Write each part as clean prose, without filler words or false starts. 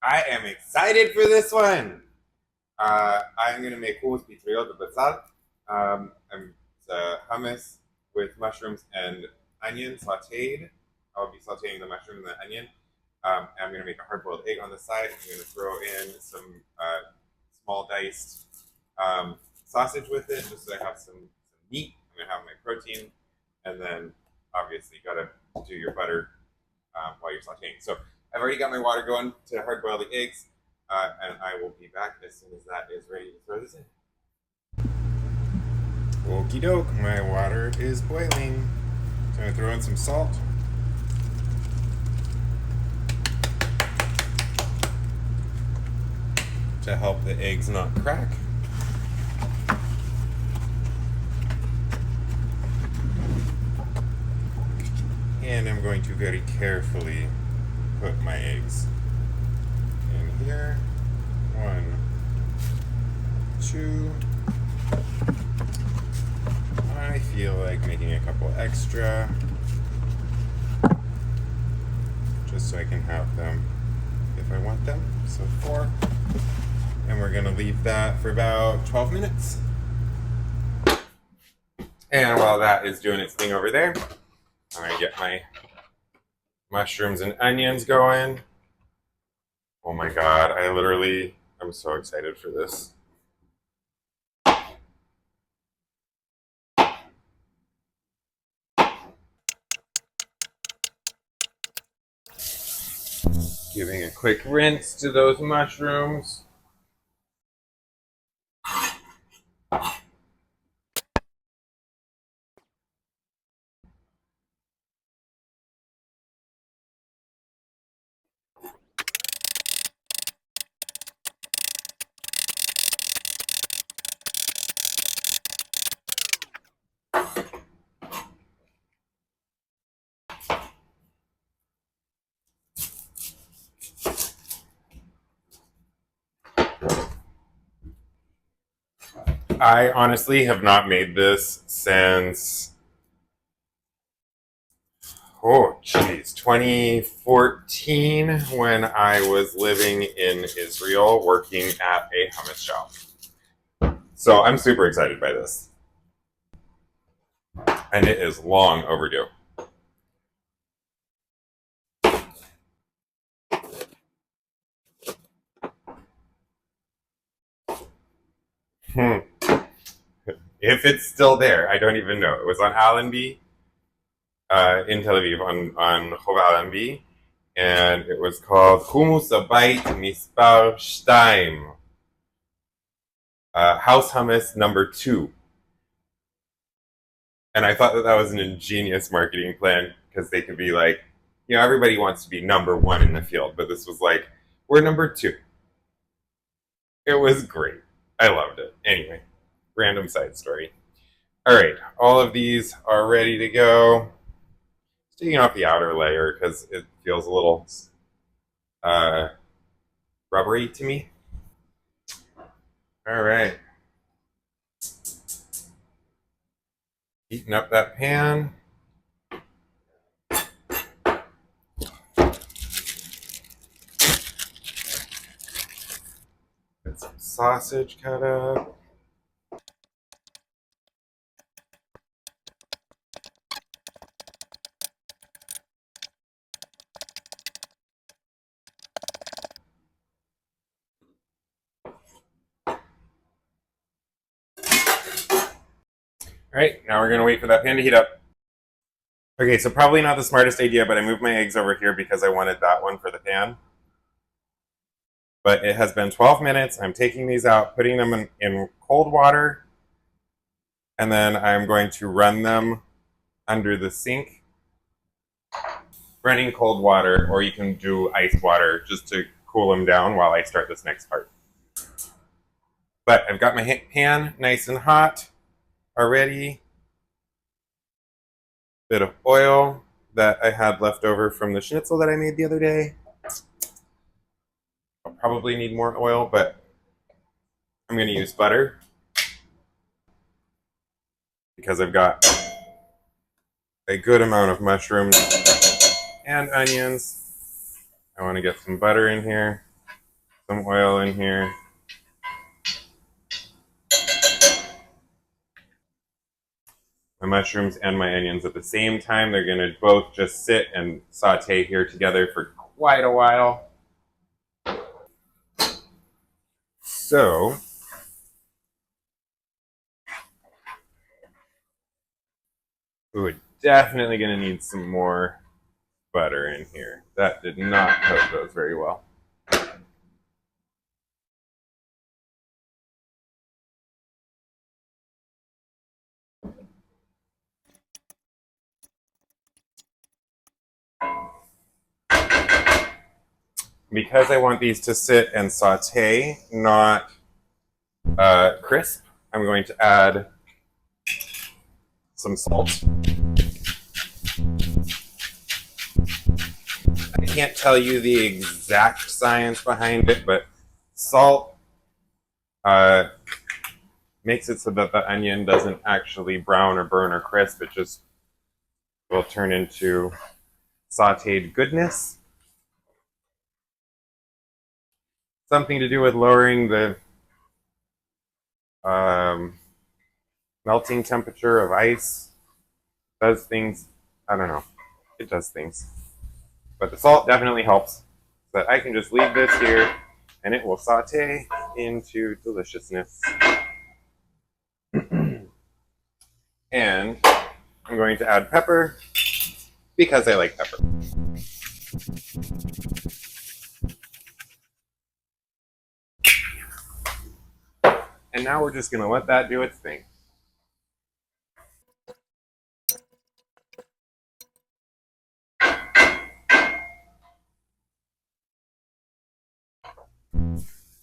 I am excited for this one. I'm gonna make hummus pitriot de batzal. It's hummus with mushrooms and onion sautéed. I'll be sautéing the mushroom and the onion. I'm gonna make a hard-boiled egg on the side. I'm gonna throw in some small diced sausage with it, just so I have some meat. I'm gonna have my protein, and then obviously you gotta do your butter while you're sauteing. So I've already got my water going to hard boil the eggs, and I will be back as soon as that is ready to throw this in. Okie doke, my water is boiling. So I'm gonna throw in some salt. To help the eggs not crack. And I'm going to very carefully put my eggs in here. 1, 2. I feel like making a couple extra, just so I can have them if I want them. So 4. And we're gonna leave that for about 12 minutes. And while that is doing its thing over there, I'm gonna get my mushrooms and onions going. Oh my god, I'm so excited for this. Giving a quick rinse to those mushrooms. I honestly have not made this since, 2014, when I was living in Israel working at a hummus shop. So I'm super excited by this. And it is long overdue. If it's still there, I don't even know. It was on Allenby, in Tel Aviv, on Chov Allenby, and it was called Hummus Abayit Mispar Shtaim, House Hummus number 2. And I thought that that was an ingenious marketing plan, because they could be like, everybody wants to be number 1 in the field, but this was like, we're number 2. It was great. I loved it. Anyway, random side story. All right, all of these are ready to go. Just taking off the outer layer because it feels a little rubbery to me. All right. Heating up that pan. Get some sausage cut up. All right, now we're gonna wait for that pan to heat up. Okay, so probably not the smartest idea, but I moved my eggs over here because I wanted that one for the pan. But it has been 12 minutes. I'm taking these out, putting them in cold water, and then I'm going to run them under the sink. Running cold water, or you can do ice water just to cool them down while I start this next part. But I've got my pan nice and hot already. Bit of oil that I had left over from the schnitzel that I made the other day. I'll probably need more oil, but I'm going to use butter because I've got a good amount of mushrooms and onions. I want to get some butter in here. some oil in here. My mushrooms and my onions at the same time. They're going to both just sit and saute here together for quite a while. So, we're definitely going to need some more butter in here. That did not coat those very well. Because I want these to sit and saute, not crisp, I'm going to add some salt. I can't tell you the exact science behind it, but salt makes it so that the onion doesn't actually brown or burn or crisp. It just will turn into sauteed goodness. Something to do with lowering the melting temperature of ice. Does things, I don't know. It does things. But the salt definitely helps. So I can just leave this here and it will saute into deliciousness. And I'm going to add pepper because I like pepper. And now we're just going to let that do its thing.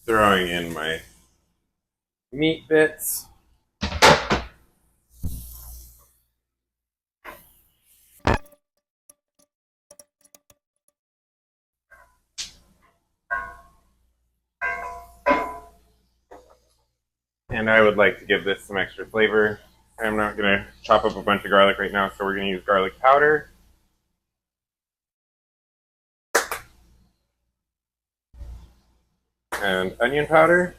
Throwing in my meat bits. And I would like to give this some extra flavor. I'm not going to chop up a bunch of garlic right now, so we're going to use garlic powder. And onion powder.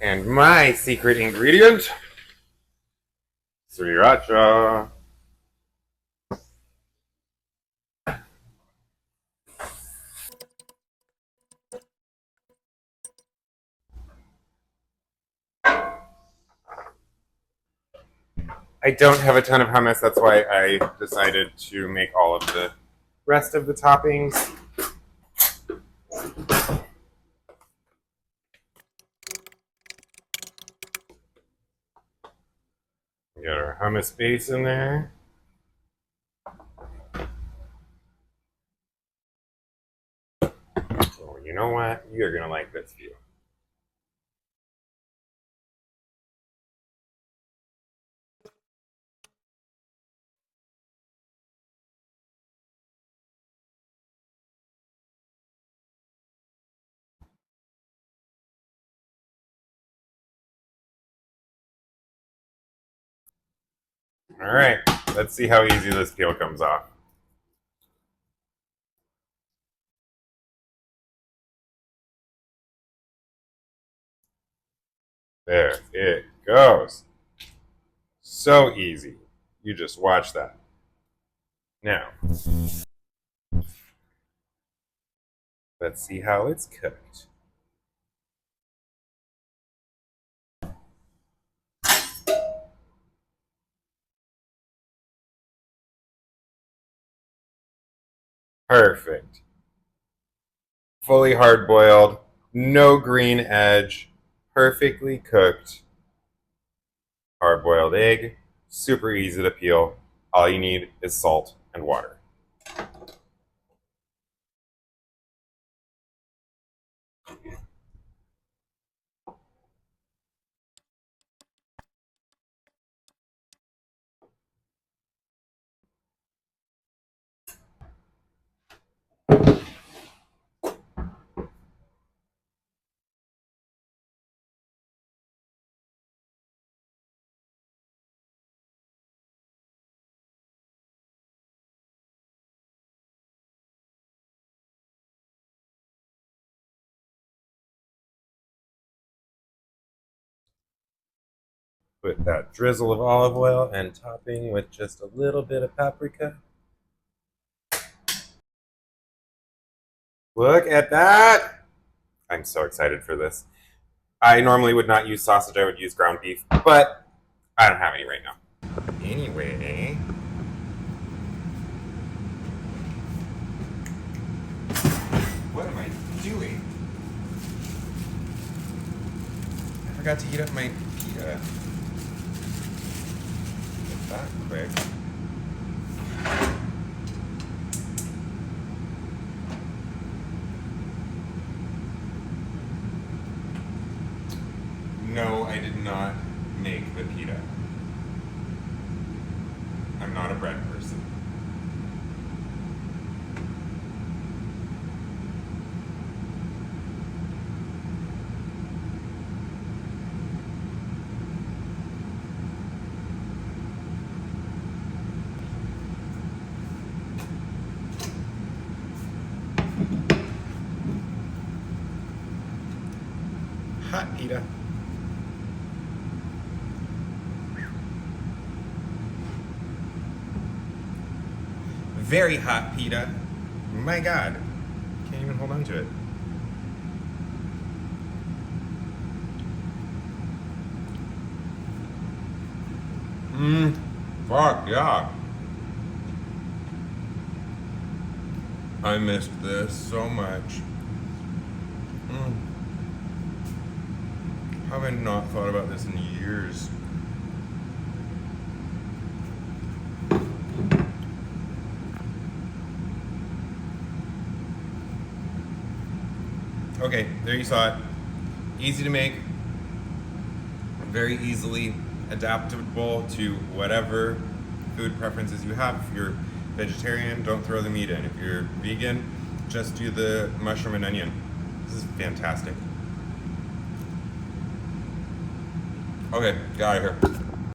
And my secret ingredient, sriracha. I don't have a ton of hummus, that's why I decided to make all of the rest of the toppings. We got our hummus base in there. Oh, you know what? You're gonna like this view. All right, let's see how easy this peel comes off. There it goes. So easy. You just watch that. Now, let's see how it's cooked. Perfect. Fully hard boiled, no green edge, perfectly cooked hard boiled egg. Super easy to peel. All you need is salt and water. Put that drizzle of olive oil and topping with just a little bit of paprika. Look at that! I'm so excited for this. I normally would not use sausage, I would use ground beef, but I don't have any right now. Anyway, what am I doing? I forgot to heat up my pita. Get that quick. No, I did not make the pita. I'm not a bread person. Hot pita. Very hot pita. My God. Can't even hold on to it. Fuck yeah. I missed this so much. How have I not thought about this in years? Okay, there you saw it. Easy to make, very easily adaptable to whatever food preferences you have. If you're vegetarian, don't throw the meat in. If you're vegan, just do the mushroom and onion. This is fantastic. Okay, get out of here.